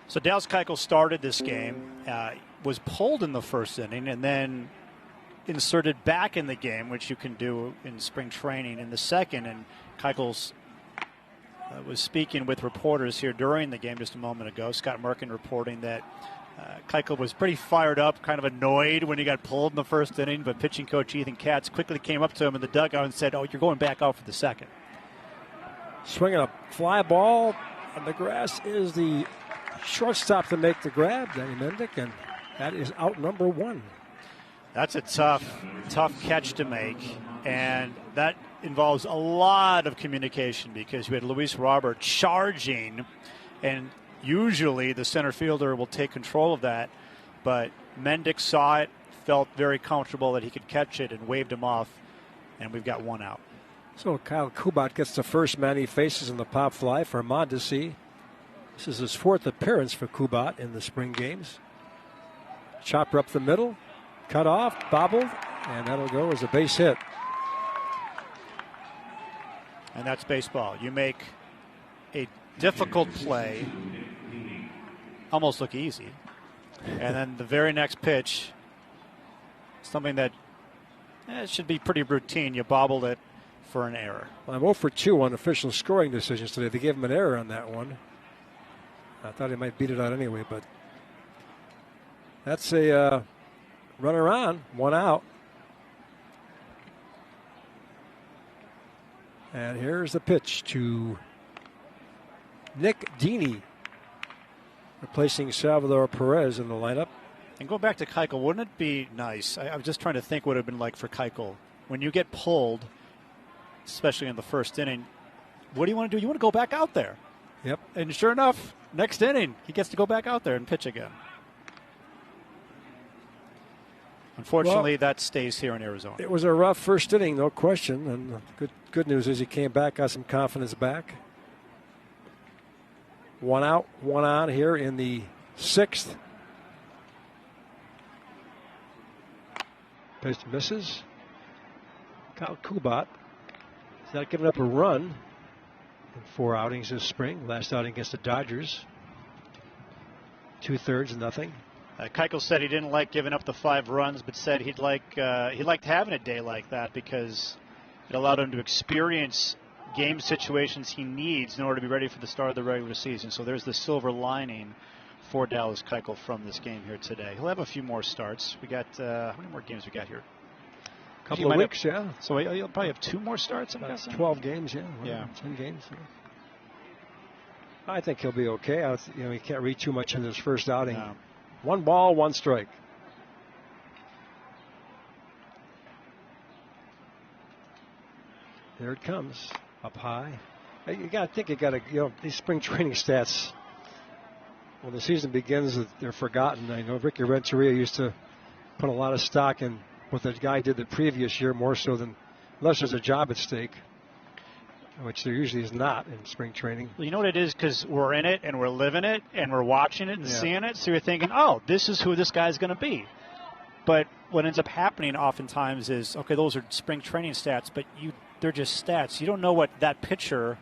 So Dallas Keuchel started this game, was pulled in the first inning, and then inserted back in the game, which you can do in spring training in the second. And Keuchel was speaking with reporters here during the game just a moment ago. Scott Merkin reporting that Keuchel was pretty fired up, kind of annoyed when he got pulled in the first inning, but pitching coach Ethan Katz quickly came up to him in the dugout and said, "Oh, you're going back out for the second." Swinging a fly ball on the grass is the shortstop to make the grab, Danny Mendick, and that is out number one. That's a tough catch to make, and that involves a lot of communication because you had Luis Robert charging, and usually the center fielder will take control of that, but Mendick saw it, felt very comfortable that he could catch it, and waved him off, and we've got one out. So Kyle Kubat gets the first man he faces in the pop fly for Mondesi. This is his fourth appearance for Kubat in the spring games. Chopper up the middle, cut off, bobbled, and that'll go as a base hit. And that's baseball. You make a difficult play almost look easy, and then the very next pitch, something that should be pretty routine, you bobbled it for an error. Well, I'm 0 for 2 on official scoring decisions today. They gave him an error on that one. I thought he might beat it out anyway, but that's a runner on, one out. And here's the pitch to Nick Dini, replacing Salvador Perez in the lineup. And go back to Keuchel, wouldn't it be nice? I was just trying to think what it would have been like for Keuchel. When you get pulled, especially in the first inning, what do you want to do? You want to go back out there. Yep. And sure enough, next inning, he gets to go back out there and pitch again. Unfortunately, that stays here in Arizona. It was a rough first inning, no question. And the good news is he came back, got some confidence back. One out, one on here in the sixth. Pitch misses. Kyle Kubat has not given up a run in 4 outings this spring. Last outing against the Dodgers. 2/3, nothing. Keuchel said he didn't like giving up the 5 runs, but said he liked having a day like that because it allowed him to experience game situations he needs in order to be ready for the start of the regular season. So there's the silver lining for Dallas Keuchel from this game here today. He'll have a few more starts. We got how many more games we got here? A couple of weeks, yeah. So he'll probably have 2 more starts. I'm guessing. 12 games, yeah. Yeah, 10 games. Yeah. I think he'll be okay. He can't read too much in his first outing. No. 1 ball, 1 strike. There it comes, up high. You got to these spring training stats, when the season begins, they're forgotten. I know Ricky Renteria used to put a lot of stock in what the guy did the previous year, more so than, unless there's a job at stake, which there usually is not in spring training. Well, you know what it is? Because we're in it and we're living it and we're watching it and seeing it. So you're thinking, oh, this is who this guy's going to be. But what ends up happening oftentimes is, okay, those are spring training stats, but they're just stats. You don't know what that pitcher.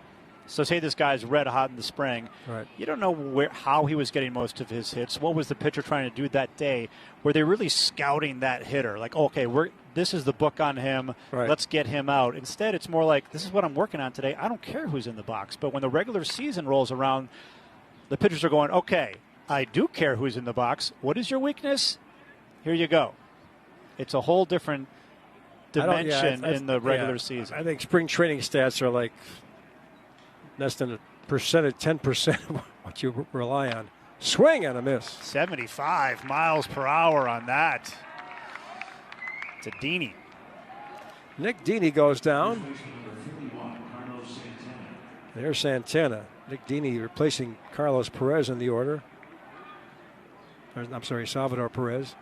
So say this guy's red hot in the spring. Right. You don't know how he was getting most of his hits. What was the pitcher trying to do that day? Were they really scouting that hitter? Like, okay, this is the book on him. Right. Let's get him out. Instead, it's more like, this is what I'm working on today. I don't care who's in the box. But when the regular season rolls around, the pitchers are going, okay, I do care who's in the box. What is your weakness? Here you go. It's a whole different dimension in the regular season. I think spring training stats are like less than 10% of what you rely on. Swing and a miss. 75 miles per hour on that. To Dini. Nick Dini goes down. There's Santana. Nick Dini replacing Carlos Perez in the order. I'm sorry, Salvador Perez.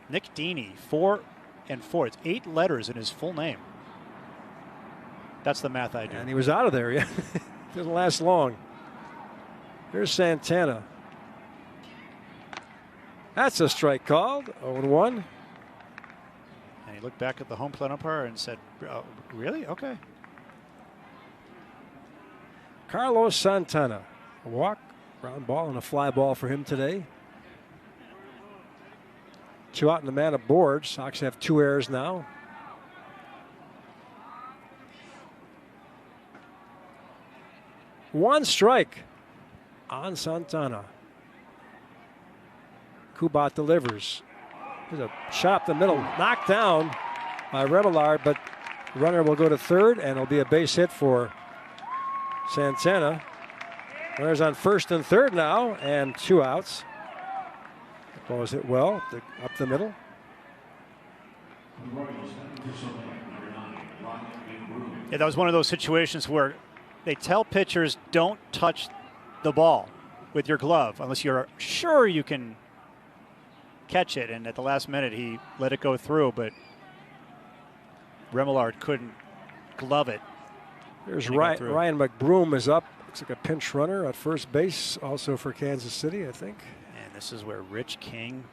Nick Dini, 4 and 4. It's 8 letters in his full name. That's the math I do. And he was out of there, yeah. Didn't last long. Here's Santana. That's a strike called. 0-1. And he looked back at the home plate umpire and said, oh, really? Okay. Carlos Santana. A walk, Ground ball and a fly ball for him today. 2 out and the man aboard. Sox have 2 errors now. One strike on Santana. Kubat delivers. There's a shot up the middle, knocked down by Remillard, but the runner will go to third, and it'll be a base hit for Santana. Runners on first and third now, and 2 outs. The ball was hit well up the middle. Yeah, that was one of those situations where they tell pitchers don't touch the ball with your glove unless you're sure you can catch it. And at the last minute, he let it go through, but Remillard couldn't glove it. There's Ryan McBroom is up. Looks like a pinch runner at first base, also for Kansas City, I think. And this is where Rich King,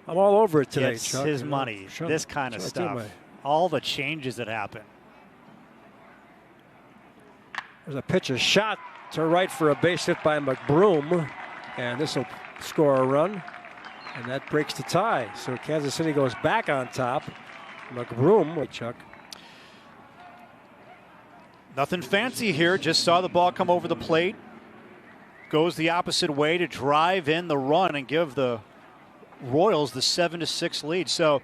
I'm all over it today, gets Chuck. his money. This kind of stuff. All the changes that happen. There's a pitch, a shot to right for a base hit by McBroom, and this will score a run, and that breaks the tie. So Kansas City goes back on top. McBroom, Chuck. Nothing fancy here. Just saw the ball come over the plate. Goes the opposite way to drive in the run and give the Royals the 7-6 lead. So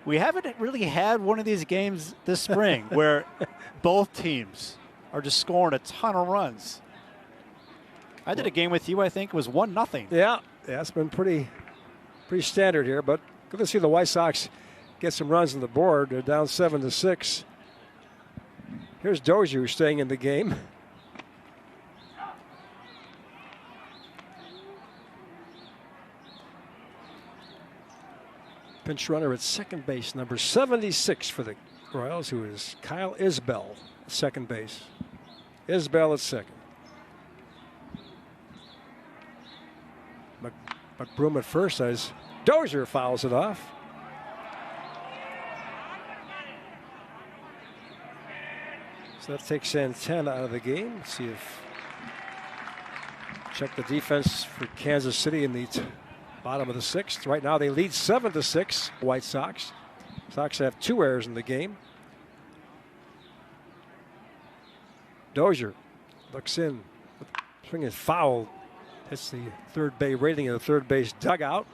we haven't really had one of these games this spring where both teams are just scoring a ton of runs. I did a game with you, I think it was 1-0. Yeah, it's been pretty standard here, but good to see the White Sox get some runs on the board. They're down 7-6. Here's Dozier staying in the game. Pinch runner at second base, number 76 for the Royals, who is Kyle Isbell, second base. Isbell at second. McBroom at first as Dozier fouls it off. So that takes Santana out of the game. Let's see if check the defense for Kansas City in the bottom of the 6th. Right now they lead 7-6. White Sox. Sox have 2 errors in the game. Dozier looks in. Swing is foul. Hits the third base rating of the third base dugout.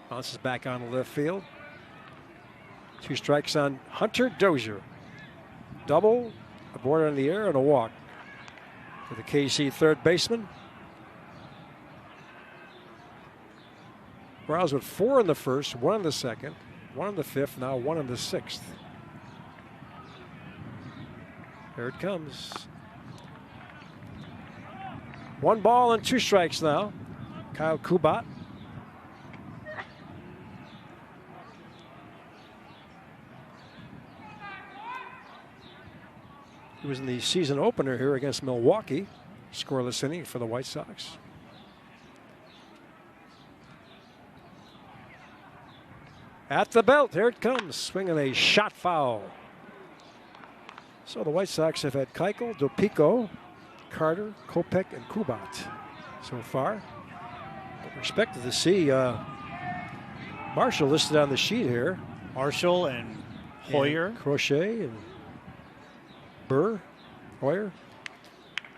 Bounces back on the left field. 2 strikes on Hunter Dozier. Double, a border in the air, and a walk for the KC third baseman. Royals with 4 in the first, 1 in the second, 1 in the 5th, now 1 in the 6th. Here it comes. 1 ball and 2 strikes now. Kyle Kubat. He was in the season opener here against Milwaukee. Scoreless inning for the White Sox. At the belt, here it comes. Swinging a shot foul. So the White Sox have had Keuchel, Dopico, Carter, Kopech, and Kubat so far. But expected to see Marshall listed on the sheet here. Marshall and Hoyer. And Crochet and Burr, Hoyer.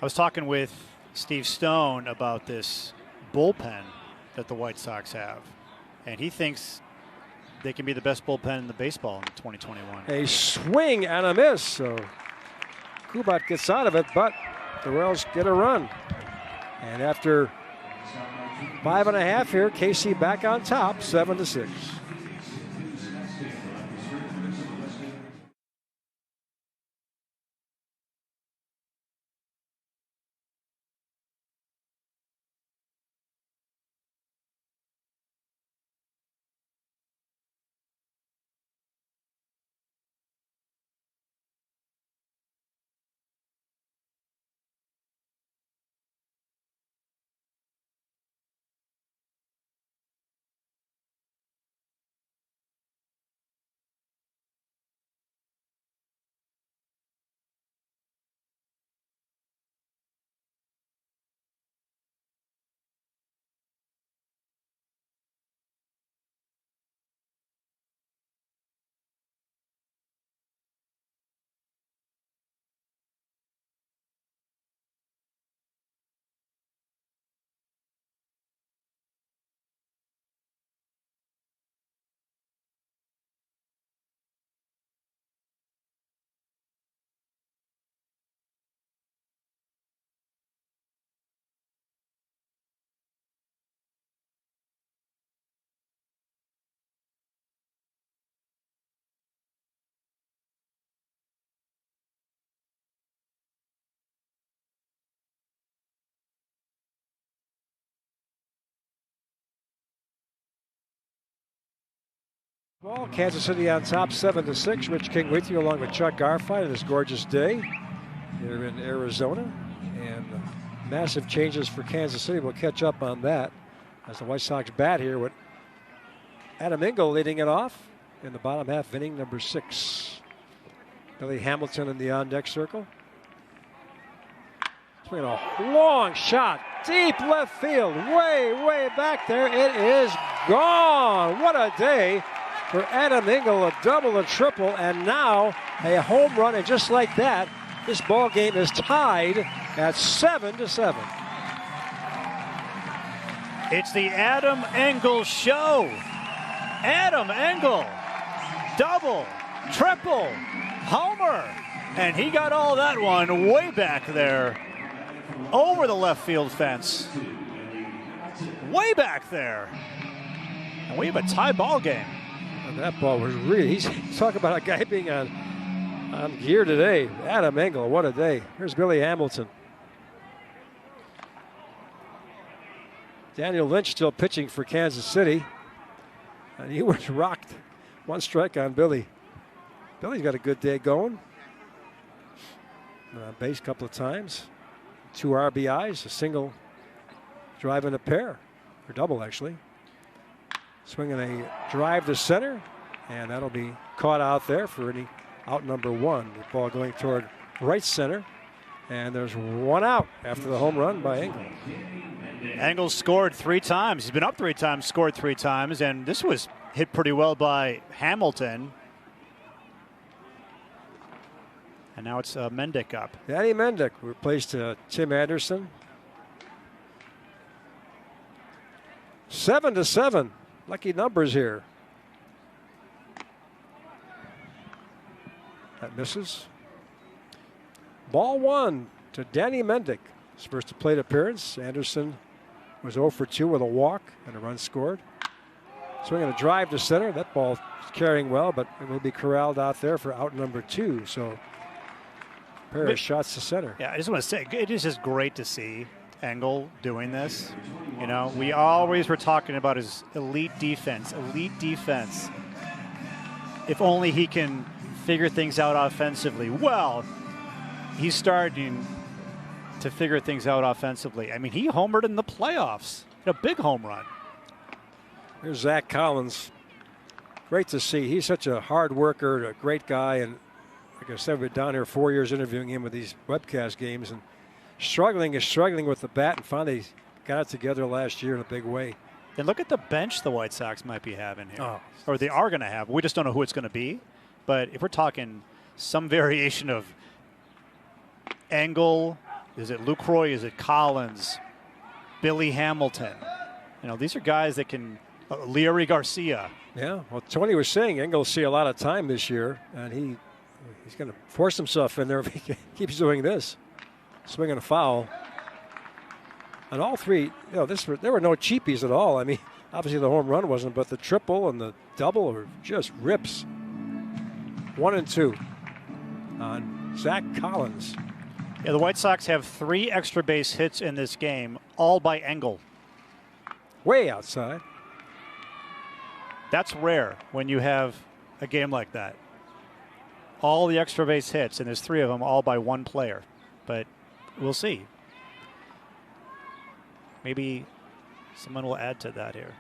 I was talking with Steve Stone about this bullpen that the White Sox have, and he thinks they can be the best bullpen in the baseball in 2021. A swing and a miss, so Kubat gets out of it, but the Royals get a run. And after 5.5 here, KC back on top, 7-6. Well, Kansas City on top 7-6. Rich King with you along with Chuck Garfien on this gorgeous day here in Arizona. And massive changes for Kansas City. We'll catch up on that as the White Sox bat here with Adam Engel leading it off in the bottom half of inning number 6. Billy Hamilton in the on-deck circle. Swinging a long shot, deep left field, way back there. It is gone. What a day for Adam Engel, a double, a triple, and now a home run. And just like that, this ball game is tied at 7-7. It's the Adam Engel show. Adam Engel, double, triple, homer, and he got all that one way back there over the left field fence. Way back there. And we have a tie ball game. And that ball was really, he's talking about a guy being on gear today. Adam Engel, what a day. Here's Billy Hamilton. Daniel Lynch still pitching for Kansas City. And he was rocked. One strike on Billy. Billy's got a good day going. On base a couple of times. 2 RBIs, a single, driving a pair, or double actually. Swinging a drive to center, and that'll be caught out there for any out number 1. The ball going toward right center, and there's 1 out after the home run by Engel. Engel scored 3 times. He's been up 3 times, scored 3 times, and this was hit pretty well by Hamilton. And now it's Mendick up. Danny Mendick replaced Tim Anderson. 7-7. Lucky numbers here. That misses. Ball 1 to Danny Mendick. His first plate appearance. Anderson was 0 for 2 with a walk and a run scored. Swinging a drive to center. That ball is carrying well, but it will be corralled out there for out number 2. So pair of shots to center. Yeah, I just want to say, it is just great to see Engel doing this. You know, we always were talking about his elite defense. If only he can figure things out offensively. Well, he's starting to figure things out offensively. I mean, he homered in the playoffs. A big home run. Here's Zach Collins. Great to see. He's such a hard worker, a great guy, and like I said, we've been down here 4 years interviewing him with these webcast games, and struggling with the bat, and finally got it together last year in a big way. And look at the bench the White Sox might be having here, or they are going to have. We just don't know who it's going to be. But if we're talking some variation of Engel, is it Lucroy, is it Collins, Billy Hamilton? You know, these are guys that can. Leary Garcia. Yeah, well, Tony was saying Engel will see a lot of time this year, and he's going to force himself in there if he keeps doing this. Swinging a foul. And all 3, you know, there were no cheapies at all. I mean, obviously the home run wasn't, but the triple and the double were just rips. 1 and 2 on Zach Collins. Yeah, the White Sox have 3 extra base hits in this game, all by Engel. Way outside. That's rare when you have a game like that. All the extra base hits, and there's 3 of them, all by 1 player. But we'll see. Maybe someone will add to that here.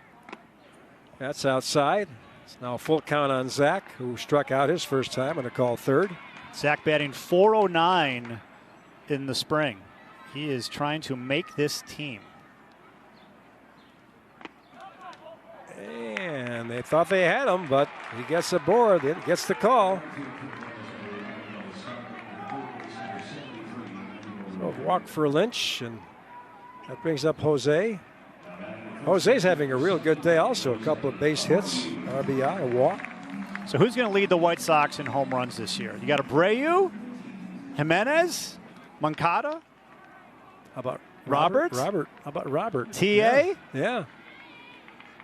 That's outside. It's now a full count on Zach, who struck out his first time and a call third. Zach batting .409 in the spring. He is trying to make this team. And they thought they had him, but he gets aboard. He gets the call. So walk for Lynch, and that brings up Jose. Jose's having a real good day also. A couple of base hits, RBI, a walk. So who's going to lead the White Sox in home runs this year? You got Abreu, Jimenez, Moncada. How about Roberts? How about Robert? TA? Yeah.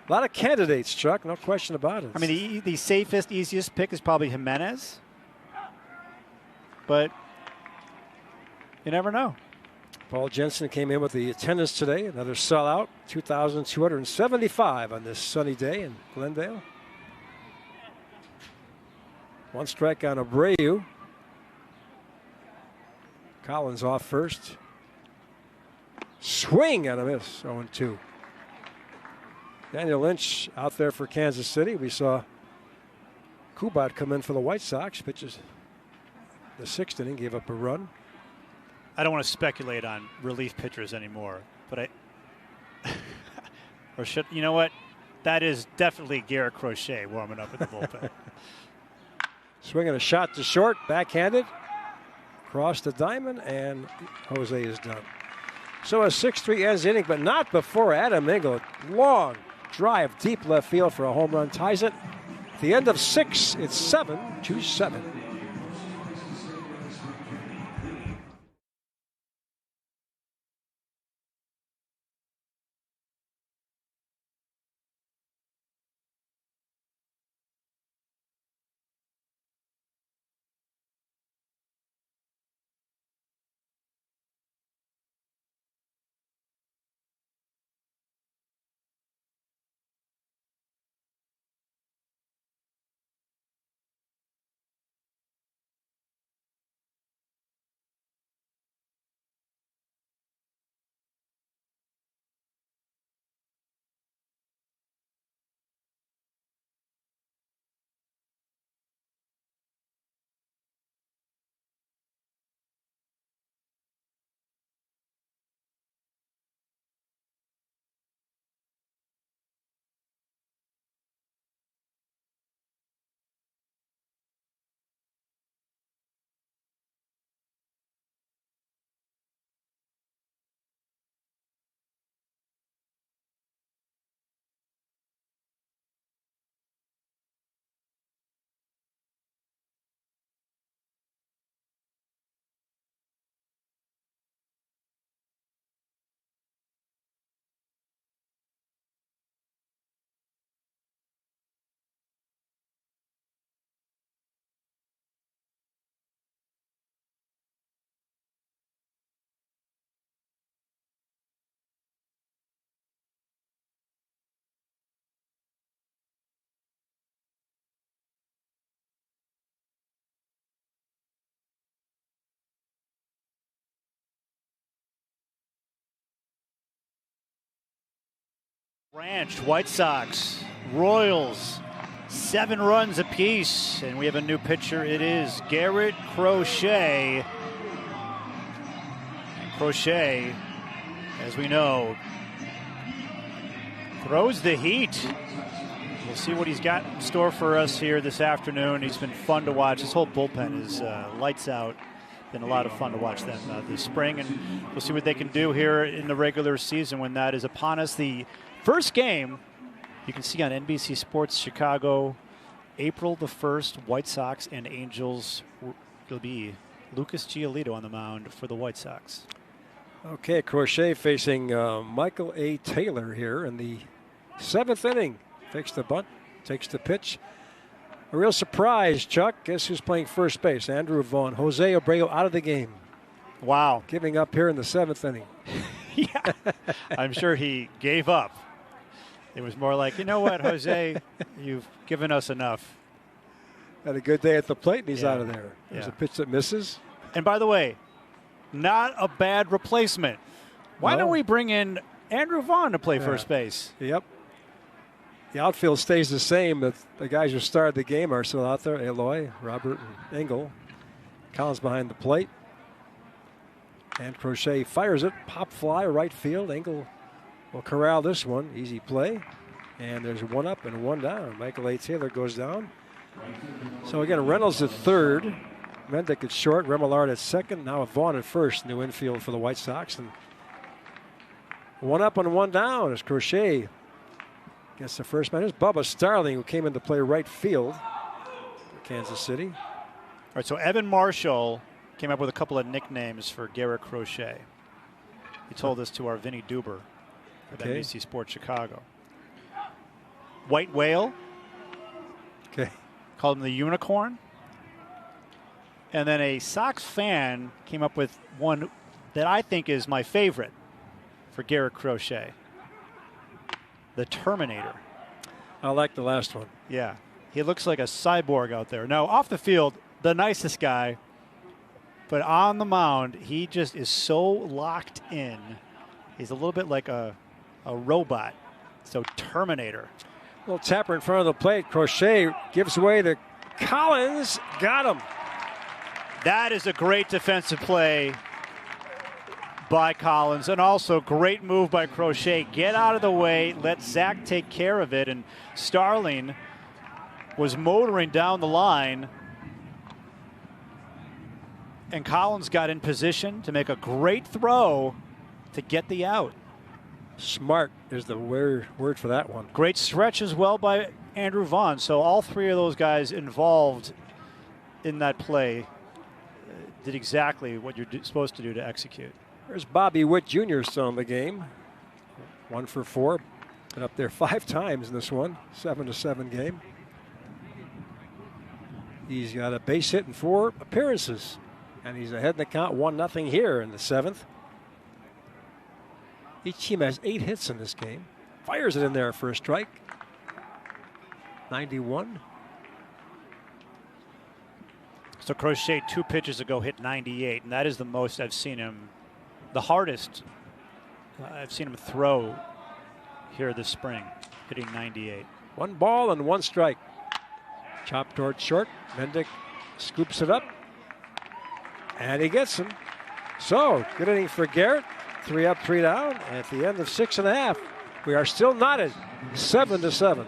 A lot of candidates, Chuck, no question about it. I mean, the safest, easiest pick is probably Jimenez. But you never know. Paul Jensen came in with the attendance today. Another sellout, 2,275 on this sunny day in Glendale. One strike on Abreu. Collins off first. Swing and a miss. 0-2. Daniel Lynch out there for Kansas City. We saw Kubat come in for the White Sox. Pitches the 6th inning, gave up a run. I don't want to speculate on relief pitchers anymore, but you know what? That is definitely Garrett Crochet warming up in the bullpen. Swinging a shot to short, backhanded, crossed the diamond, and Jose is done. So a 6-3 ends the inning, but not before Adam Engel. Long drive, deep left field for a home run, ties it. At the end of 6, it's 7-7. Ranch, White Sox, Royals, 7 runs apiece, and we have a new pitcher. It is Garrett Crochet. And Crochet, as we know, throws the heat. We'll see what he's got in store for us here this afternoon. He's been fun to watch. His whole bullpen is lights out. Been a lot of fun to watch them this spring, and we'll see what they can do here in the regular season when that is upon us. The first game you can see on NBC Sports Chicago, April the 1st, White Sox and Angels. It'll be Lucas Giolito on the mound for the White Sox. Okay, Crochet facing Michael A. Taylor here in the 7th inning. Takes the bunt, takes the pitch. A real surprise, Chuck. Guess who's playing first base? Andrew Vaughn. Jose Abreu out of the game. Wow. Giving up here in the 7th inning. Yeah, I'm sure he gave up. It was more like, you know what, Jose, you've given us enough. Had a good day at the plate, and he's out of there. There's a pitch that misses. And by the way, not a bad replacement. Why don't we bring in Andrew Vaughn to play first base? Yep. The outfield stays the same, but the guys who started the game are still out there. Eloy, Robert, and Engel. Collins behind the plate. And Crochet fires it. Pop fly, right field. Engel will corral this one. Easy play. And there's one up and one down. Michael A. Taylor goes down. So again, Reynolds at third. Mendick at short. Remillard at second. Now Vaughn at first. New infield for the White Sox. And one up and one down as Crochet gets the first man. Here's Bubba Starling, who came in to play right field for Kansas City. All right, so Evan Marshall came up with a couple of nicknames for Garrett Crochet. He told this to our Vinny Duber at NBC Sports Chicago. White Whale. Okay. Called him the Unicorn. And then a Sox fan came up with one that I think is my favorite for Garrett Crochet. The Terminator. I like the last one. Yeah. He looks like a cyborg out there. No, off the field, the nicest guy. But on the mound, he just is so locked in. He's a little bit like a robot. So Terminator. Little tapper in front of the plate. Crochet gives way to Collins. Got him. That is a great defensive play by Collins, and also great move by Crochet. Get out of the way, let Zach take care of it, and Starling was motoring down the line, and Collins got in position to make a great throw to get the out. Smart is the word for that one. Great stretch as well by Andrew Vaughn. So all three of those guys involved in that play did exactly what you're supposed to do to execute. There's Bobby Witt Jr. still in the game. 1 for 4. Been up there 5 times in this one. 7-7 game. He's got a base hit in 4 appearances. And he's ahead in the count 1-0 here in the 7th. Each team has 8 hits in this game. Fires it in there for a strike. 91. So Crochet 2 pitches ago hit 98, and that is the most I've seen him, the hardest I've seen him throw here this spring, hitting 98. 1 ball and 1 strike. Chop towards short. Mendick scoops it up. And he gets him. So, good inning for Garrett. 3 up, 3 down. At the end of 6.5, we are still knotted 7-7.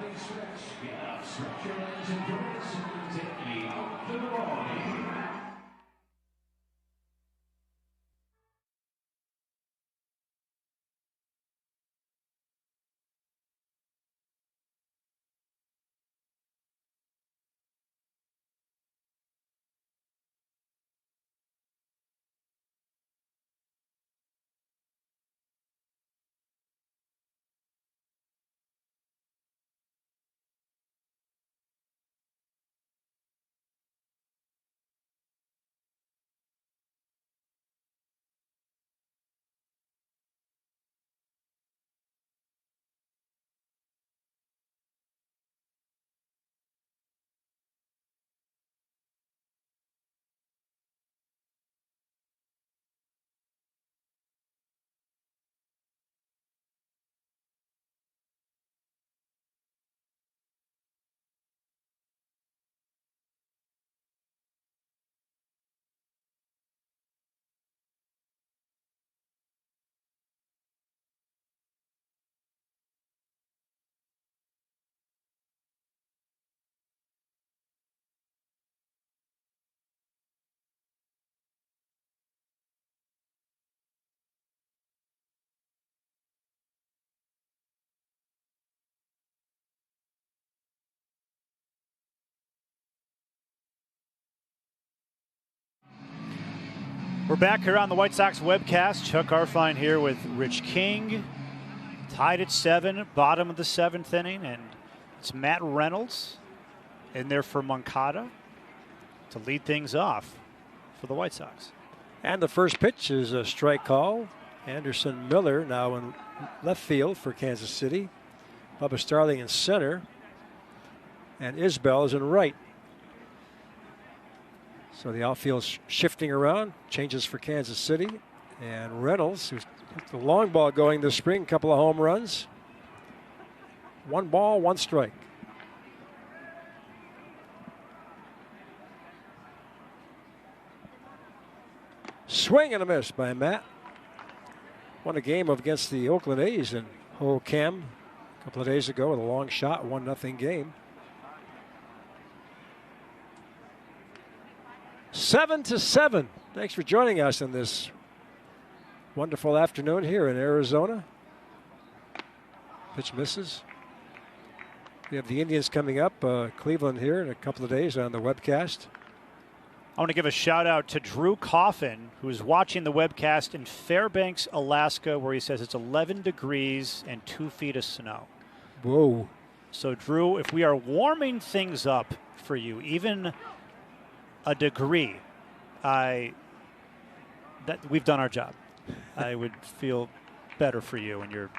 We're back here on the White Sox webcast. Chuck Arfine here with Rich King. Tied at 7, bottom of the 7th inning, and it's Matt Reynolds in there for Moncada to lead things off for the White Sox. And the first pitch is a strike call. Anderson Miller now in left field for Kansas City. Bubba Starling in center. And Isbell is in right. So the outfield's shifting around, changes for Kansas City. And Reynolds, who's hit the long ball going this spring, couple of home runs. 1 ball, 1 strike. Swing and a miss by Matt. Won a game against the Oakland A's in Ho Cam a couple of days ago with a long shot, 1-0 game. 7-7. Thanks for joining us on this wonderful afternoon here in Arizona. Pitch misses. We have the Indians coming up, Cleveland here in a couple of days on the webcast. I want to give a shout out to Drew Coffin, who is watching the webcast in Fairbanks, Alaska, where he says it's 11 degrees and 2 feet of snow. Whoa. So, Drew, if we are warming things up for you, even a degree, we've done our job. I would feel better for you in your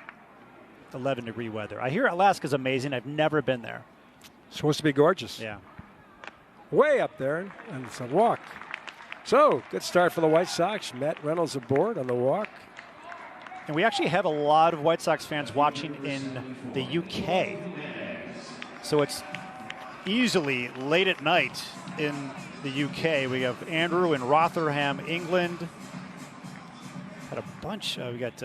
11-degree weather. I hear Alaska's amazing. I've never been there. Supposed to be gorgeous. Yeah. Way up there, and it's a walk. So, good start for the White Sox. Matt Reynolds aboard on the walk. And we actually have a lot of White Sox fans watching in the UK. So it's easily late at night in the UK. We have Andrew in Rotherham, England. Got a bunch. We got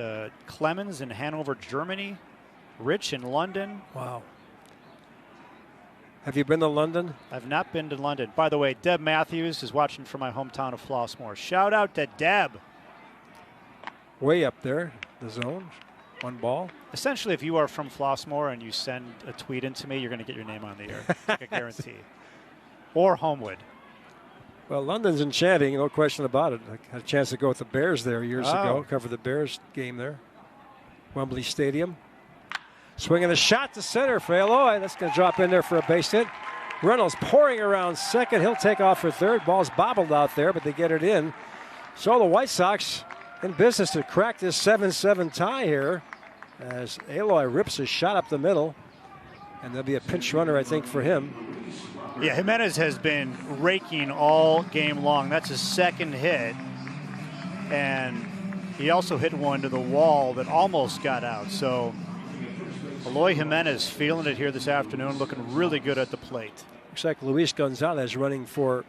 Clemens in Hanover, Germany. Rich in London. Wow. Have you been to London? I've not been to London. By the way, Deb Matthews is watching from my hometown of Flossmoor. Shout out to Deb. Way up there, the zone. One ball. Essentially, if you are from Flossmoor and you send a tweet into me, you're going to get your name on the air. Like a guarantee. Or Homewood. Well, London's enchanting, no question about it. I had a chance to go with the Bears there years ago. Covered the Bears game there. Wembley Stadium. Swinging a shot to center for Eloy. That's going to drop in there for a base hit. Reynolds pouring around second. He'll take off for third. Ball's bobbled out there, but they get it in. So the White Sox in business to crack this 7-7 tie here as Eloy rips a shot up the middle. And there'll be a pinch runner, I think, for him. Yeah, Jimenez has been raking all game long. That's his second hit. And he also hit one to the wall that almost got out. So Eloy Jimenez feeling it here this afternoon, looking really good at the plate. Looks like Luis Gonzalez running for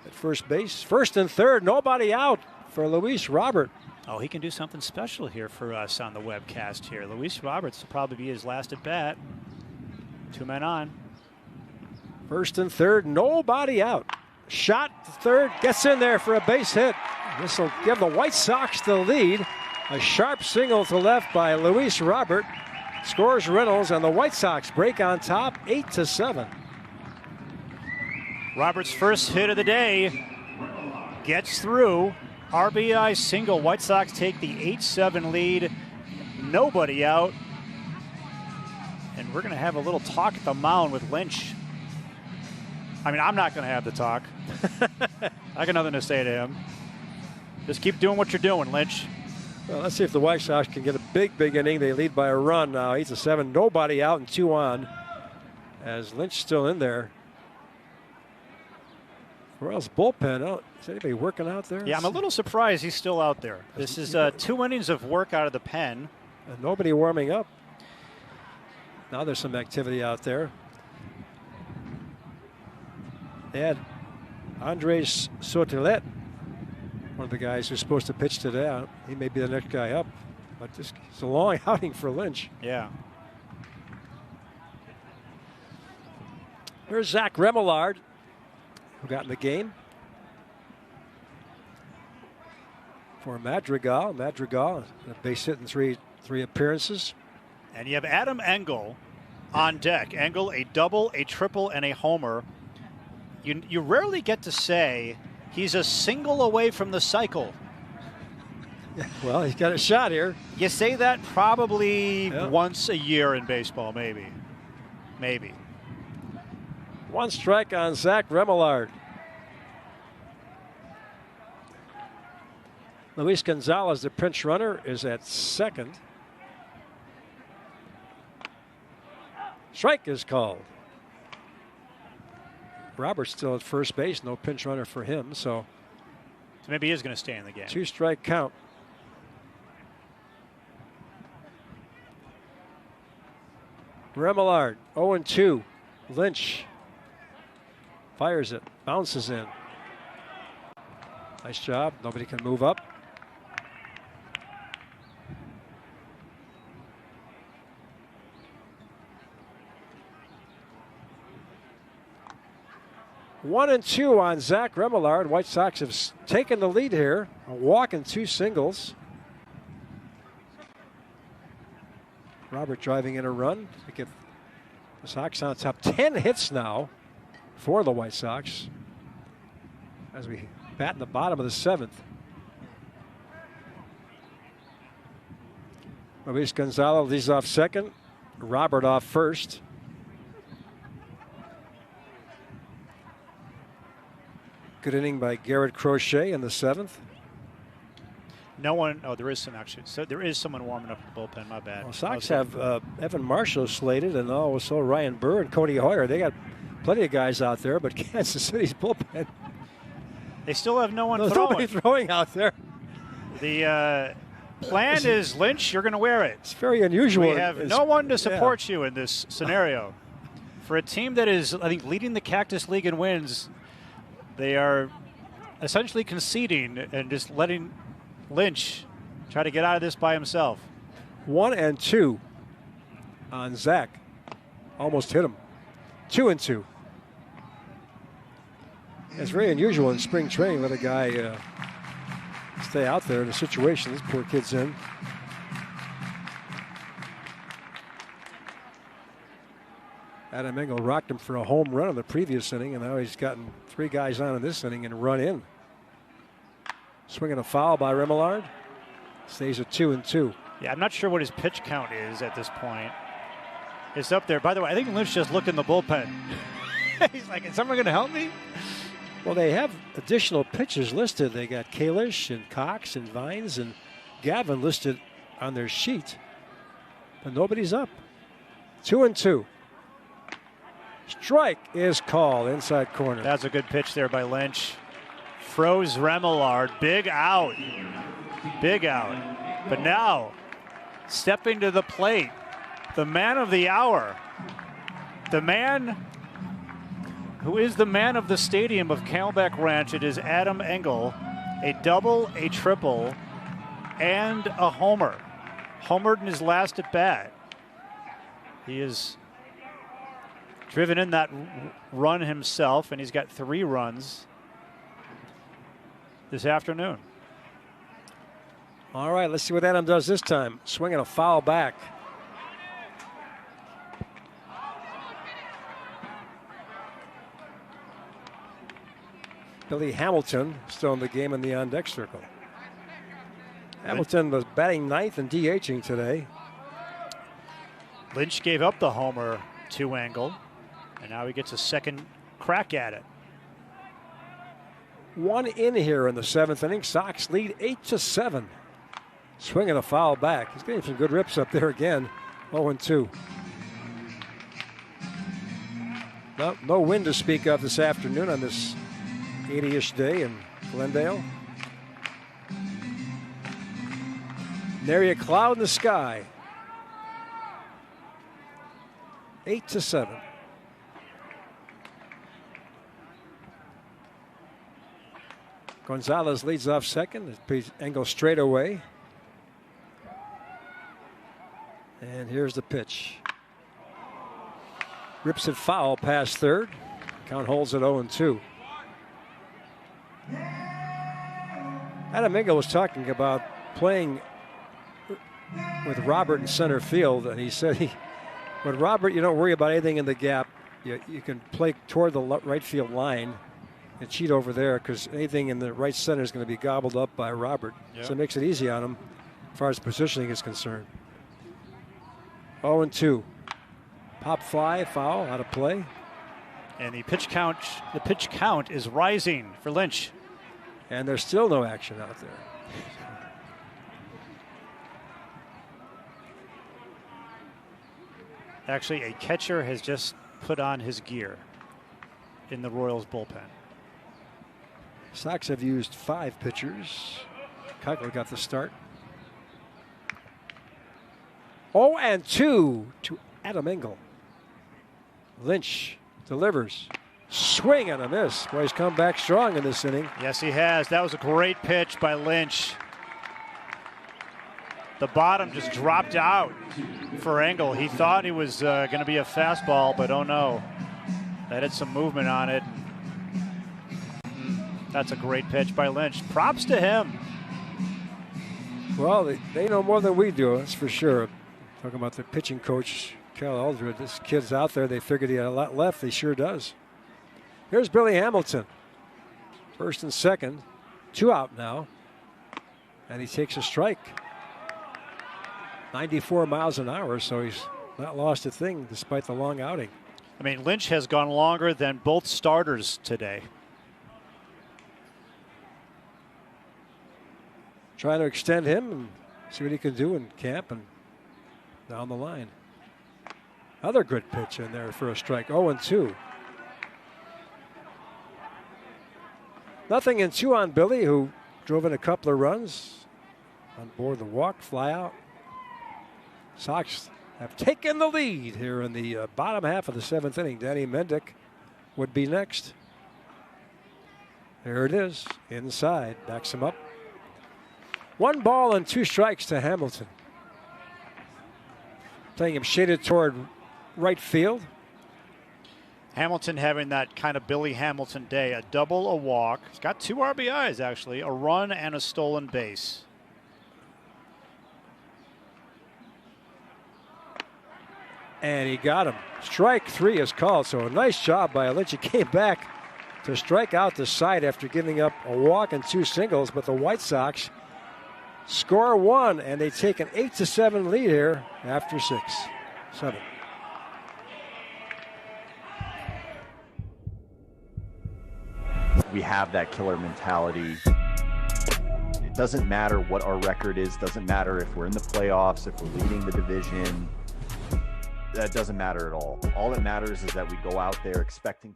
at first base. First and third, nobody out for Luis Robert. Oh, he can do something special here for us on the webcast here. Luis Roberts will probably be his last at bat. 2 men on. First and third, nobody out. Shot to third, gets in there for a base hit. This will give the White Sox the lead. A sharp single to left by Luis Robert. Scores Reynolds, and the White Sox break on top 8-7. Roberts' first hit of the day gets through. RBI single. White Sox take the 8-7 lead. Nobody out. And we're going to have a little talk at the mound with Lynch. I mean, I'm not going to have the talk. I got nothing to say to him. Just keep doing what you're doing, Lynch. Well, let's see if the White Sox can get a big inning. They lead by a run now, 8-7. Nobody out and 2 on. As Lynch still in there. Royals bullpen. Oh, is anybody working out there? Yeah, I'm a little surprised he's still out there. This is 2 innings of work out of the pen. And nobody warming up. Now there's some activity out there. They had Andres Sotilet, one of the guys who's supposed to pitch today. He may be the next guy up, but this is a long outing for Lynch. Yeah. Here's Zach Remillard, who got in the game for Madrigal. Madrigal, a base hit in three appearances. And you have Adam Engel on deck. Engel, a double, a triple, and a homer. You rarely get to say he's a single away from the cycle. Well, he's got a shot here. You say that probably once a year in baseball, maybe. Maybe. 1 strike on Zach Remillard. Luis Gonzalez, the pinch runner, is at second. Strike is called. Robert's still at first base, no pinch runner for him, so maybe he is going to stay in the game. 2-strike count. Remillard, 0-2. Lynch fires it, bounces in. Nice job. Nobody can move up. One and 2 on Zach Remillard. White Sox have taken the lead here. A walk and 2 singles. Robert driving in a run to get the Sox on top. 10 hits now for the White Sox as we bat in the bottom of the 7th. Luis Gonzalez leads off second. Robert off first. Good inning by Garrett Crochet in the 7th. No one. Oh, there is some action. So there is someone warming up in the bullpen. My bad. Well, Sox have Evan Marshall slated, and also Ryan Burr and Cody Hoyer. They got plenty of guys out there, but Kansas City's bullpen. They still have no one throwing. Nobody throwing out there. The plan is, Lynch, you're going to wear it. It's very unusual. We have no one to support you in this scenario. For a team that is, I think, leading the Cactus League in wins, they are essentially conceding and just letting Lynch try to get out of this by himself. 1-2 on Zach. Almost hit him. 2-2. It's very unusual in spring training let a guy stay out there in a situation this poor kid's in. Adam Engel rocked him for a home run in the previous inning, and now he's gotten 3 guys on in this inning and run in. Swinging a foul by Remillard. Stays at 2-2. Yeah, I'm not sure what his pitch count is at this point. It's up there. By the way, I think Lynch just looked in the bullpen. He's like, is someone going to help me? Well, they have additional pitchers listed. They got Kalish and Cox and Vines and Gavin listed on their sheet. But nobody's up. 2-2. Strike is called inside corner. That's a good pitch there by Lynch. Froze Remillard. Big out. Big out. But now, stepping to the plate, the man of the hour. The man who is the man of the stadium of Camelback Ranch. It is Adam Engel. A double, a triple, and a homer. Homered in his last at bat. He is driven in that run himself, and he's got 3 runs this afternoon. All right, let's see what Adam does this time. Swinging a foul back. Billy Hamilton still in the game in the on-deck circle. Hamilton was batting 9th and DHing today. Lynch gave up the homer to Engel, and now he gets a second crack at it. 1 in here in the 7th inning. Sox lead 8-7. Swinging a foul back. He's getting some good rips up there again. 0-2. No wind to speak of this afternoon on this 80-ish day in Glendale. Nary a cloud in the sky. 8-7. Gonzalez leads off second. Engel straight away. And here's the pitch. Rips it foul past third. Count holds at 0-2. Adam Engel was talking about playing with Robert in center field, and he said with Robert, you don't worry about anything in the gap. You can play toward the right field line and cheat over there because anything in the right center is going to be gobbled up by Robert. Yep. So it makes it easy on him as far as positioning is concerned. 0-2. Pop fly, foul, out of play. And the pitch count is rising for Lynch. And there's still no action out there. Actually, a catcher has just put on his gear in the Royals bullpen. Sox have used 5 pitchers. Keuchel got the start. 0-2 to Adam Engel. Lynch delivers. Swing and a miss. Boy, he's come back strong in this inning. Yes, he has. That was a great pitch by Lynch. The bottom just dropped out for Engel. He thought he was going to be a fastball, but oh no. That had some movement on it. That's a great pitch by Lynch. Props to him. Well, they know more than we do, that's for sure. Talking about the pitching coach, Cal Eldred. This kid's out there. They figured he had a lot left. He sure does. Here's Billy Hamilton. First and second. 2 out now. And he takes a strike. 94 miles an hour, so he's not lost a thing despite the long outing. I mean, Lynch has gone longer than both starters today. trying to extend him and see what he can do in camp and down the line. Another good pitch in there for a strike. 0-2. Nothing in 2 on Billy, who drove in a couple of runs. On board the walk, fly out. Sox have taken the lead here in the bottom half of the 7th inning. Danny Mendick would be next. There it is, inside, backs him up. 1 ball and 2 strikes to Hamilton. Playing him shaded toward right field. Hamilton having that kind of Billy Hamilton day, a double, a walk. He's got 2 RBIs, actually, a run and a stolen base. And he got him. Strike 3 is called, so a nice job by Lynch. He came back to strike out the side after giving up a walk and 2 singles, but the White Sox score 1, and they take an 8-7 lead here after 7. We have that killer mentality. It doesn't matter what our record is, doesn't matter if we're in the playoffs, if we're leading the division. That doesn't matter at all. All that matters is that we go out there expecting.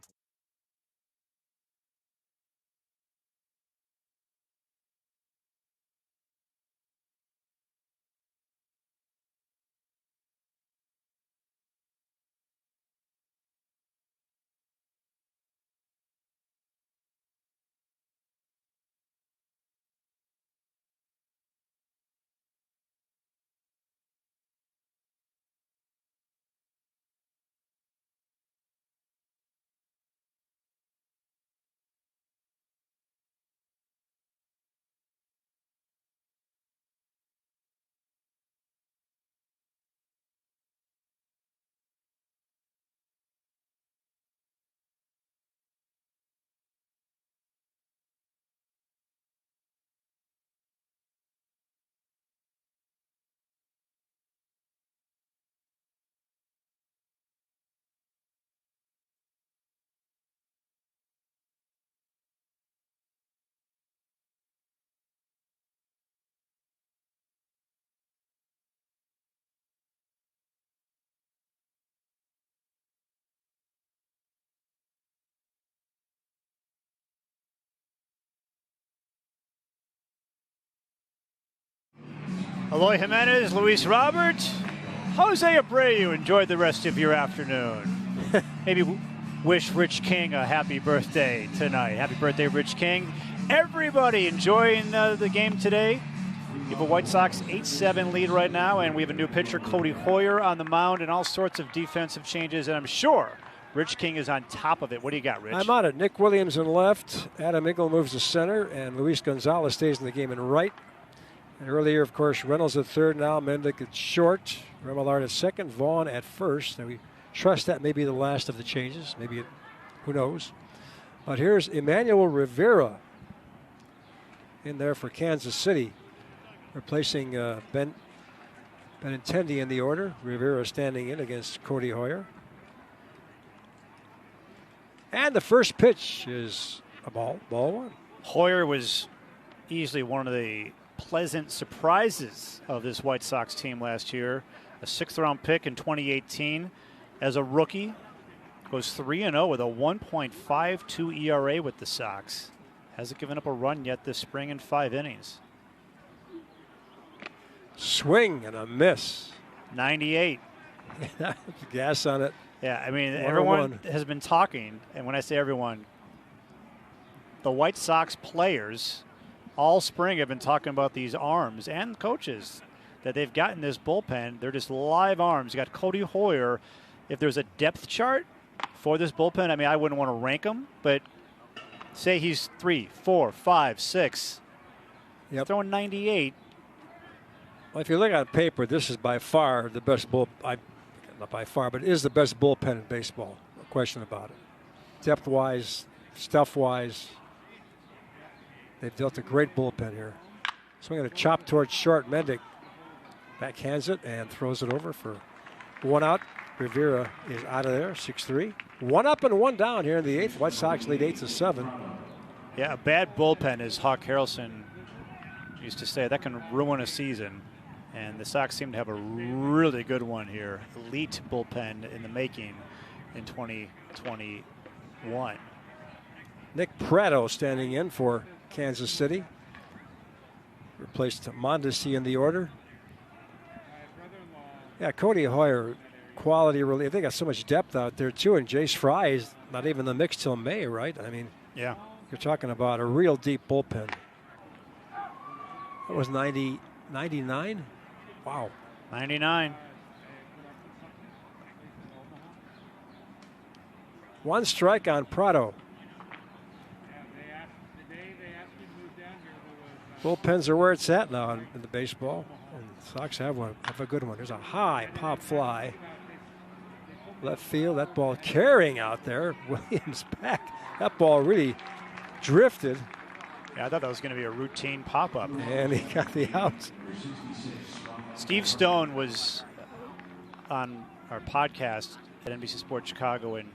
Eloy Jimenez, Luis Robert, Jose Abreu, enjoyed the rest of your afternoon. Maybe wish Rich King a happy birthday tonight. Happy birthday, Rich King. Everybody enjoying the game today. You have a White Sox 8-7 lead right now, and we have a new pitcher, Cody Hoyer, on the mound, and all sorts of defensive changes, and I'm sure Rich King is on top of it. What do you got, Rich? I'm on it. Nick Williams in left, Adam Engel moves to center, and Luis Gonzalez stays in the game in right. And earlier, of course, Reynolds at third, now Mendick at short, Remillard at second, Vaughn at first. And we trust that may be the last of the changes. Maybe it, who knows. But here's Emmanuel Rivera in there for Kansas City, replacing Benintendi in the order. Rivera standing in against Cody Hoyer. And the first pitch is a ball 1. Hoyer was easily one of the pleasant surprises of this White Sox team last year. A 6th-round pick in 2018 as a rookie. Goes 3-0 with a 1.52 ERA with the Sox. Hasn't given up a run yet this spring in 5 innings. Swing and a miss. 98. Gas on it. Yeah, I mean, everyone has been talking, and when I say everyone, the White Sox players all spring have been talking about these arms and coaches that they've got in this bullpen. They're just live arms. You got Cody Hoyer. If there's a depth chart for this bullpen, I mean, I wouldn't want to rank them, but say he's 3, 4, 5, 6. Yep. Throwing 98. Well, if you look on paper, this is by far the best not by far, but it is the best bullpen in baseball. No question about it. Depth-wise, stuff-wise, they've dealt a great bullpen here. Swinging a chop towards short. Mendick backhands it and throws it over for 1 out. Rivera is out of there, 6-3. 1 up and 1 down here in the 8th. White Sox lead 8-7. Yeah, a bad bullpen, as Hawk Harrelson used to say that can ruin a season. And the Sox seem to have a really good one here. Elite bullpen in the making in 2021. Nick Pratto standing in for Kansas City. Replaced Mondesi in the order. Yeah, Cody Hoyer, quality relief. They got so much depth out there too, and Jace Fry is not even in the mix till May, right? I mean, yeah, you're talking about a real deep bullpen. That was 99? Wow. 99. One strike on Pratto. Bullpens are where it's at now in the baseball. And the Sox have a good one. There's a high pop fly. Left field, that ball carrying out there. Williams back. That ball really drifted. Yeah, I thought that was going to be a routine pop-up. And he got the out. Steve Stone was on our podcast at NBC Sports Chicago, and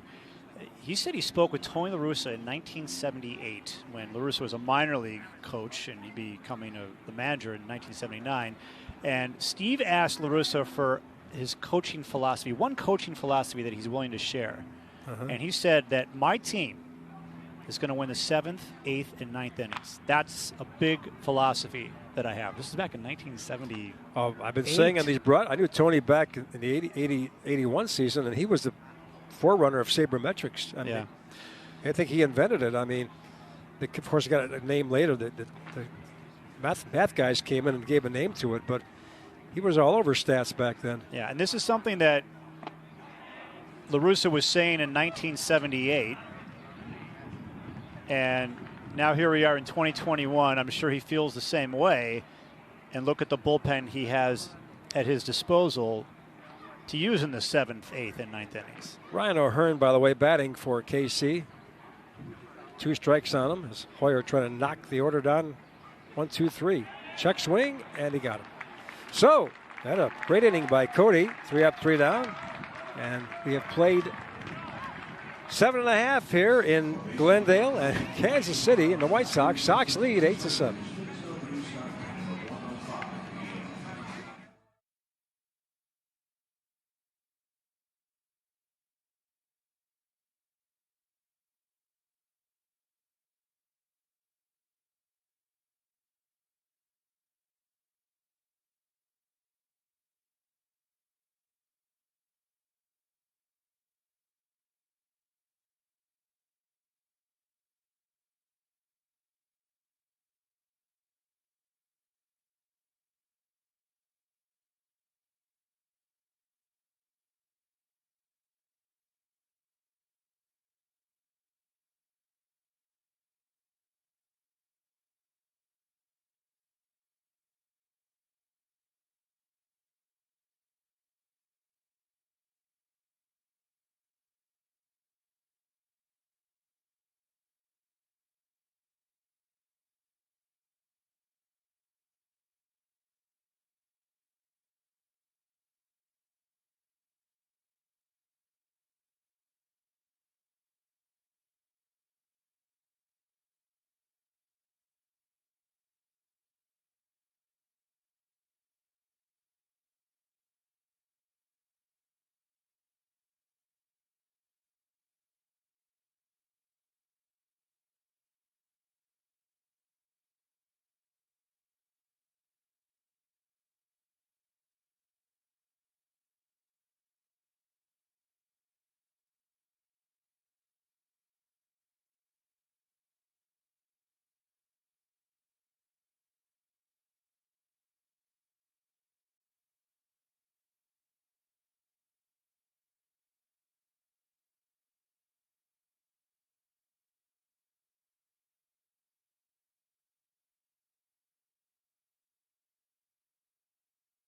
he said he spoke with Tony La Russa in 1978 when La Russa was a minor league coach and he'd be becoming the manager in 1979. And Steve asked La Russa for his coaching philosophy, one coaching philosophy that he's willing to share. And he said that my team is going to win the 7th, 8th, and 9th innings. That's a big philosophy that I have. This is back in 1970. Oh, I've been saying on these I knew Tony back in the 81 season, and he was the forerunner of sabermetrics. I mean, I think he invented it. I mean, of course, he got a name later. The math guys came in and gave a name to it, but he was all over stats back then. Yeah, and this is something that La Russa was saying in 1978. And now here we are in 2021. I'm sure he feels the same way. And look at the bullpen he has at his disposal to use in the 7th, 8th, and 9th innings. Ryan O'Hearn, by the way, batting for KC. 2 strikes on him as Hoyer trying to knock the order down. 1, 2, 3. Check swing, and he got him. So, that a great inning by Cody. 3 up, 3 down. And we have played 7.5 here in Glendale and Kansas City, and the White Sox. Sox lead 8-7.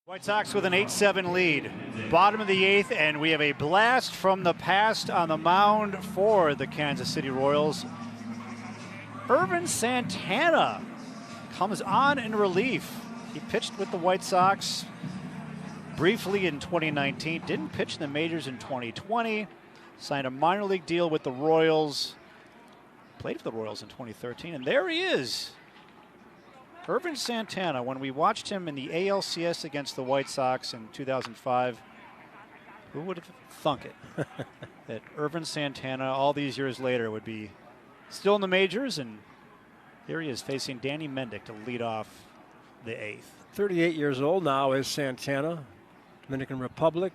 White Sox with an 8-7 lead. Bottom of the 8th, and we have a blast from the past on the mound for the Kansas City Royals. Irvin Santana comes on in relief. He pitched with the White Sox briefly in 2019, didn't pitch in the majors in 2020, signed a minor league deal with the Royals, played for the Royals in 2013, and there he is. Ervin Santana, when we watched him in the ALCS against the White Sox in 2005, who would have thunk it? That Ervin Santana, all these years later, would be still in the majors, and here he is facing Danny Mendick to lead off the 8th. 38 years old now is Santana, Dominican Republic.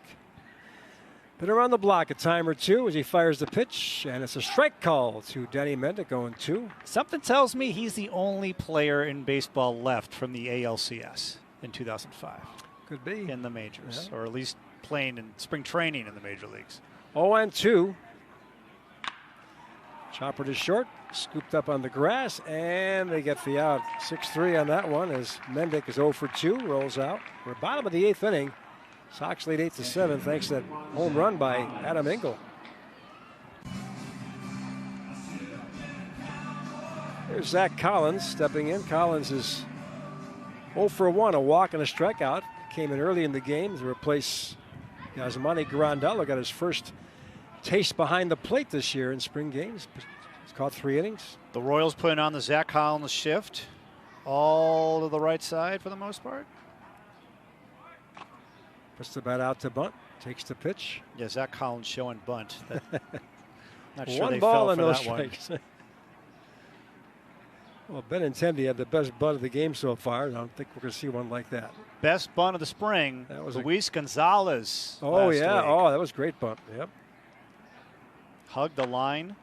Been around the block a time or two as he fires the pitch, and it's a strike call to Danny Mendick, 0-2. Something tells me he's the only player in baseball left from the ALCS in 2005. Could be. In the majors, or at least playing in spring training in the major leagues. 0-2. Chopper to short, scooped up on the grass, and they get the out. 6-3 on that one as Mendick is 0 for 2, rolls out. We're bottom of the 8th inning. Sox lead 8-7 thanks to that home run by Adam Engel. There's Zach Collins stepping in. Collins is 0 for 1, a walk and a strikeout. Came in early in the game to replace Yasmani Grandal, who got his first taste behind the plate this year in spring games. He's caught 3 innings. The Royals putting on the Zach Collins shift, all to the right side for the most part. Puts the bat out to bunt, takes the pitch. Yeah, Zach Collins showing bunt. Not sure one they ball fell and for no that one. strikes. Well, Benintendi had the best bunt of the game so far. I don't think we're going to see one like that. Best bunt of the spring, that was Luis Gonzalez. Oh, yeah. Week. Oh, that was great bunt. Yep. Hugged the line.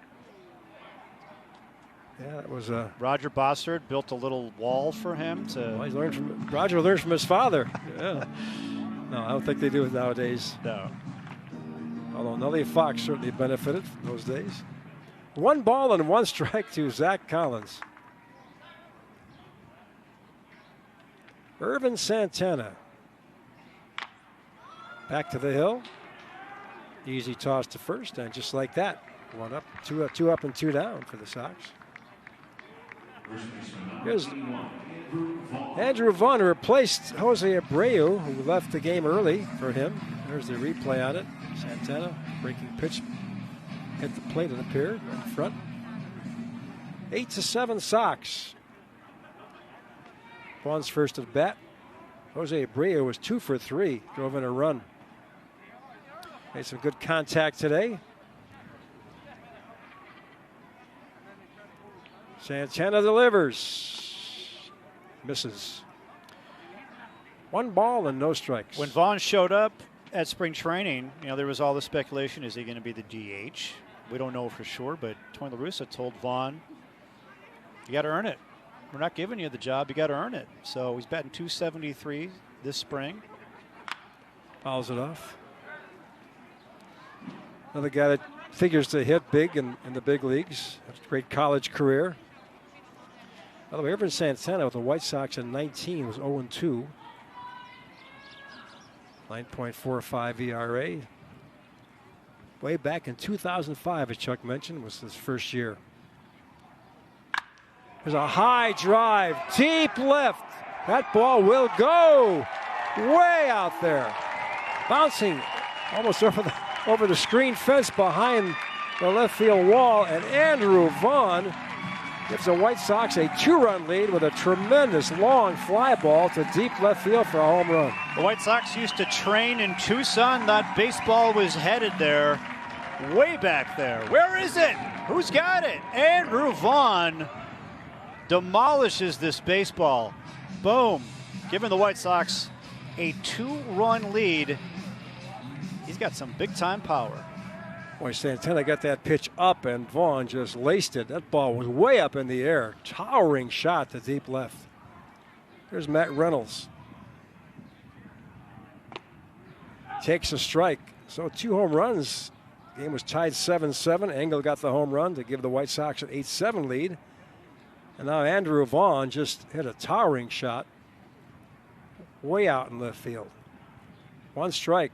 Yeah, that was Roger Bossard built a little wall for him to. Well, Roger learned from his father. Yeah. No, I don't think they do it nowadays. No. Although Nellie Fox certainly benefited from those days. 1 ball and 1 strike to Zach Collins. Ervin Santana. Back to the hill. Easy toss to first, and just like that, 1 up, 2 up, and 2 down for the Sox. Here's Andrew Vaughn, who replaced Jose Abreu, who left the game early for him. There's the replay on it. Santana, breaking pitch, hit the plate and appeared in front. 8-7 Sox. Vaughn's first at bat. Jose Abreu was 2 for 3, drove in a run. Made some good contact today. Santana delivers. Misses. 1 ball and no strikes. When Vaughn showed up at spring training, there was all the speculation, is he going to be the DH? We don't know for sure, but Tony La Russa told Vaughn, you got to earn it. We're not giving you the job, you got to earn it. So he's batting .273 this spring. Fouls it off. Another guy that figures to hit big in the big leagues. Has a great college career. By the way, Ervin Santana with the White Sox in 19 was 0-2. 9.45 ERA. Way back in 2005, as Chuck mentioned, was his first year. There's a high drive, deep left. That ball will go way out there. Bouncing almost over the screen fence behind the left field wall, and Andrew Vaughn gives the White Sox a 2-run lead with a tremendous long fly ball to deep left field for a home run. The White Sox used to train in Tucson. That baseball was headed there, way back there. Where is it? Who's got it? Andrew Vaughn demolishes this baseball. Boom. Giving the White Sox a 2-run lead. He's got some big-time power. Boy, Santana got that pitch up, and Vaughn just laced it. That ball was way up in the air. Towering shot to deep left. There's Matt Reynolds. Takes a strike. So 2 home runs. The game was tied 7-7. Engel got the home run to give the White Sox an 8-7 lead. And now Andrew Vaughn just hit a towering shot way out in left field. 1 strike.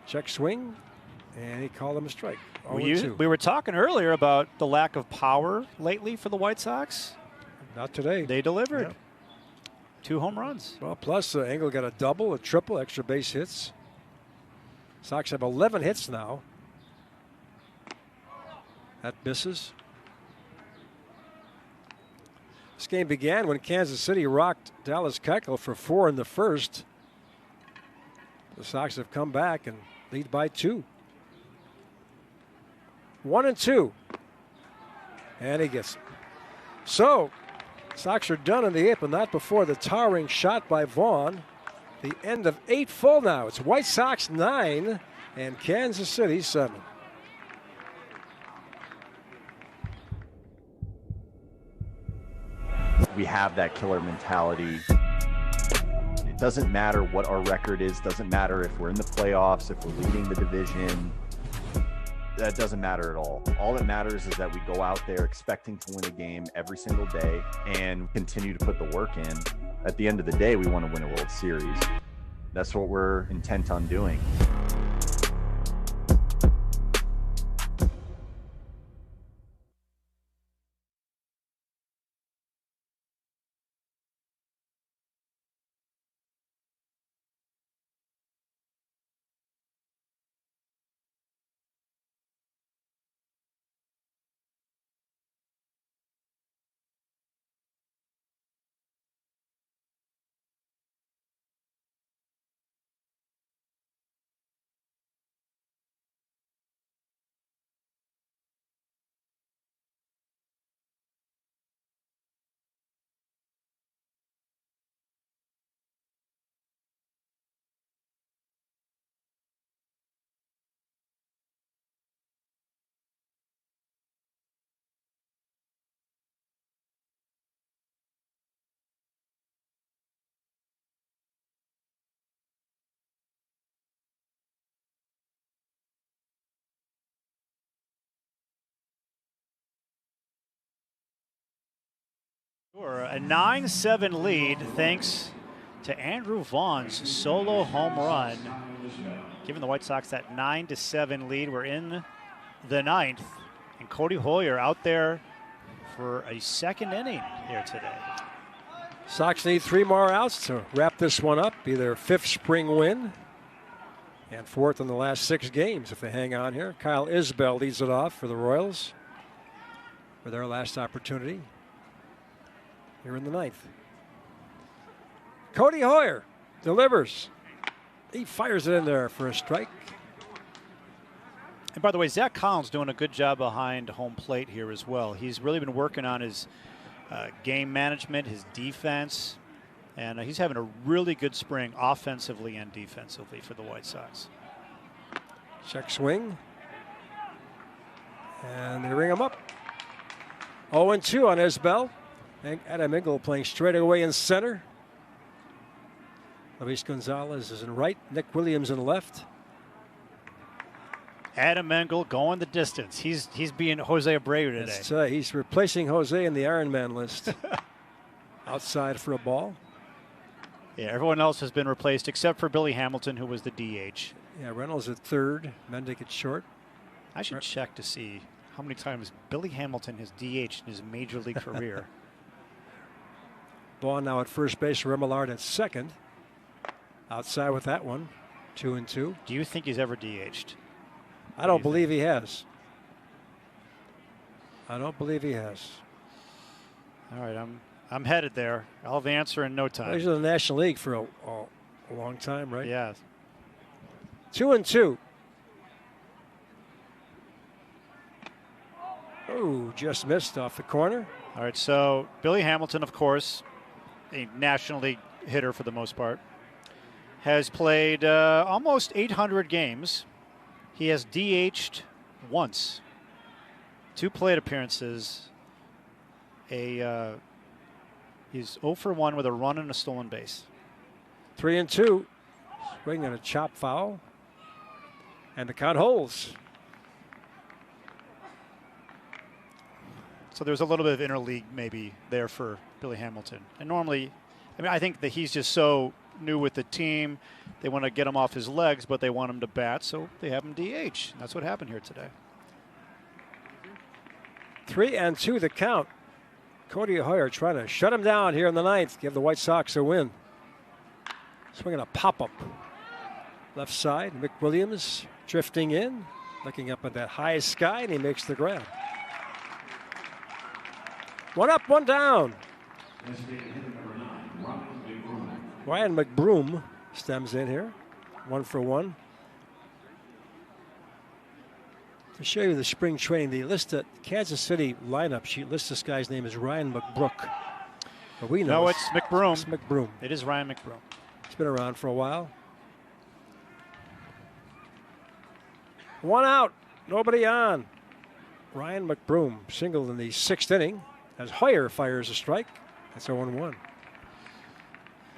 Check swing, and he called him a strike. We were talking earlier about the lack of power lately for the White Sox. Not today. They delivered. Yeah. 2 home runs. Well, plus Engel got a double, a triple, extra base hits. Sox have 11 hits now. That misses. This game began when Kansas City rocked Dallas Keuchel for 4 in the first. The Sox have come back and lead by 2. 1-2. And he gets it. So, Sox are done in the 8th, but not before the towering shot by Vaughn. The end of 8 full now. It's White Sox 9 and Kansas City 7. We have that killer mentality. It doesn't matter what our record is, doesn't matter if we're in the playoffs, if we're leading the division. That doesn't matter at all. All that matters is that we go out there expecting to win a game every single day and continue to put the work in. At the end of the day, we want to win a World Series. That's what we're intent on doing. Sure, a 9-7 lead thanks to Andrew Vaughn's solo home run, giving the White Sox that 9-7 lead. We're in the 9th, and Cody Hoyer out there for a second inning here today. Sox need 3 more outs to wrap this one up, be their 5th spring win and 4th in the last 6 games if they hang on here. Kyle Isbell leads it off for the Royals for their last opportunity here in the 9th. Cody Hoyer delivers. He fires it in there for a strike. And by the way, Zach Collins doing a good job behind home plate here as well. He's really been working on his game management, his defense, and he's having a really good spring offensively and defensively for the White Sox. Check swing. And they ring him up. 0-2 on Isbell. Adam Engel playing straight away in center. Luis Gonzalez is in right. Nick Williams in left. Adam Engel going the distance. He's being Jose Abreu today. He's replacing Jose in the Iron Man list. Outside for a ball. Yeah, everyone else has been replaced except for Billy Hamilton, who was the DH. Yeah, Reynolds at third. Mendick at short. I should check to see how many times Billy Hamilton has DH'd in his major league career. Vaughn now at first base. Remillard at second. Outside with that one. 2-2. Do you think he's ever DH'd? I don't believe he has. I don't believe he has. All right, I'm headed there. I'll have the answer in no time. Well, he's in the National League for a long time, right? Yeah. 2-2. Oh, just missed off the corner. All right, so Billy Hamilton, of course, a National League hitter for the most part, has played almost 800 games. He has DH'd once, 2 plate appearances. He's 0 for 1 with a run and a stolen base. 3-2. Swing and a chop foul. And the count holds. So there's a little bit of interleague maybe there for Billy Hamilton. And normally, I think that he's just so new with the team. They want to get him off his legs, but they want him to bat, so they have him DH. That's what happened here today. 3-2 the count. Cody Hoyer trying to shut him down here in the 9th. Give the White Sox a win. Swinging a pop-up. Left side, Mick Williams drifting in, looking up at that high sky, and he makes the grab. 1 up, 1 down. Ryan McBroom stems in here, 1 for 1. To show you the spring training, the Kansas City lineup sheet lists this guy's name as Ryan McBrook. But we know it's McBroom. It's McBroom. It is Ryan McBroom. He's been around for a while. 1 out, nobody on. Ryan McBroom singled in the 6th inning as Hoyer fires a strike. That's 0-1.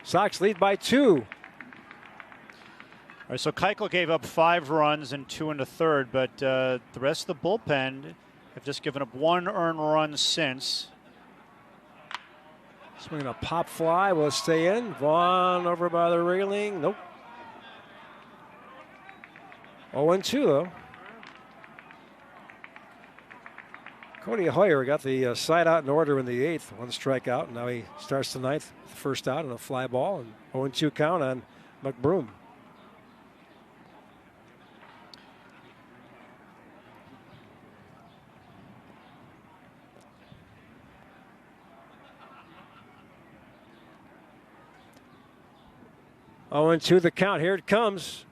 Sox lead by 2. All right, so Keuchel gave up 5 runs and 2 in the 3rd, but the rest of the bullpen have just given up 1 earned run since. Swinging a pop fly, will it stay in? Vaughn over by the railing, nope. 0-2 though. Cody Hoyer got the side out in order in the 8th, 1 strikeout. Now he starts the 9th, first out and a fly ball, and 0-2 count on McBroom. Oh, and 2 the count. Here it comes.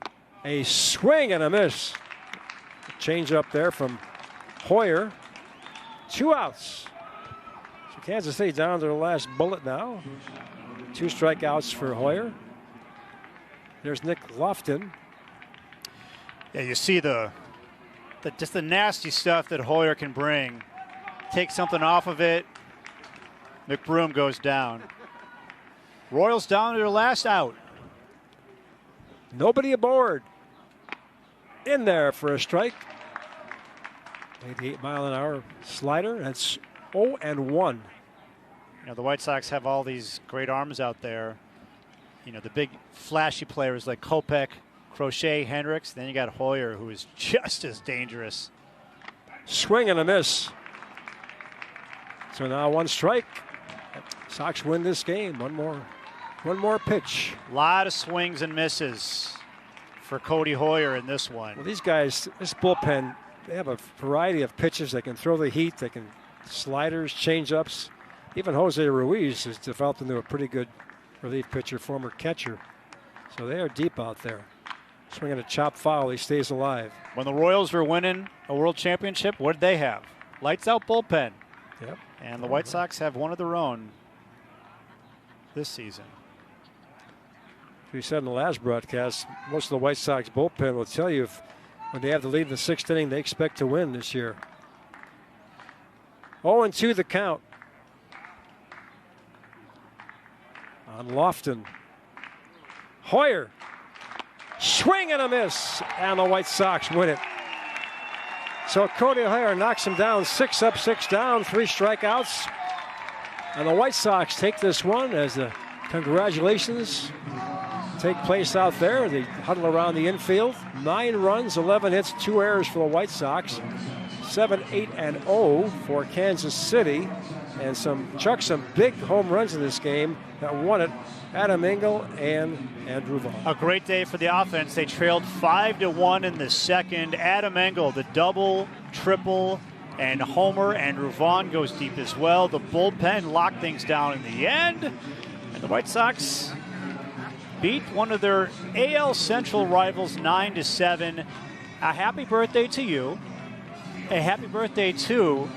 A swing and a miss. Change up there from Hoyer. 2 outs. So Kansas City down to the last bullet now. 2 strikeouts for Hoyer. There's Nick Lofton. Yeah, you see just the nasty stuff that Hoyer can bring. Take something off of it. McBroom goes down. Royals down to their last out. Nobody aboard. In there for a strike. 88-mile-an-hour slider. That's 0-1. You know, the White Sox have all these great arms out there. You know, the big flashy players like Kopech, Crochet, Hendricks. Then you got Hoyer, who is just as dangerous. Swing and a miss. So now 1 strike. Sox win this game. One more pitch. A lot of swings and misses for Cody Hoyer in this one. Well, these guys, this bullpen, they have a variety of pitches. They can throw the heat. They can sliders, change-ups. Even Jose Ruiz has developed into a pretty good relief pitcher, former catcher. So they are deep out there. Swinging a chop foul, he stays alive. When the Royals were winning a world championship, what did they have? Lights out bullpen. Yep. And the White Sox have one of their own this season. We said in the last broadcast, most of the White Sox bullpen will tell you when they have the lead in the 6th inning, they expect to win this year. 0-2 the count on Lofton. Hoyer, swing and a miss, and the White Sox win it. So Cody Hoyer knocks him down, 6 up, 6 down, 3 strikeouts. And the White Sox take this one as the congratulations take place out there. They huddle around the infield. 9 runs, 11 hits, 2 errors for the White Sox. 7-8-0 for Kansas City. And some big home runs in this game that won it. Adam Engel and Andrew Vaughn. A great day for the offense. They trailed 5-1 in the 2nd. Adam Engel, the double, triple, and homer. Andrew Vaughn goes deep as well. The bullpen locked things down in the end. And the White Sox beat one of their AL Central rivals 9-7. A happy birthday to you. A happy birthday to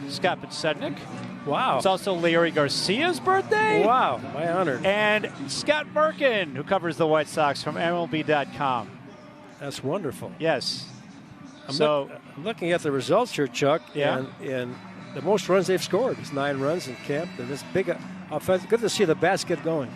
Scott Podsednik. Wow. It's also Larry Garcia's birthday. Wow, my honor. And Scott Merkin, who covers the White Sox from MLB.com. That's wonderful. Yes. I'm looking at the results here, Chuck. Yeah. And the most runs they've scored is 9 runs in camp. And this big offense. Good to see the bats get going.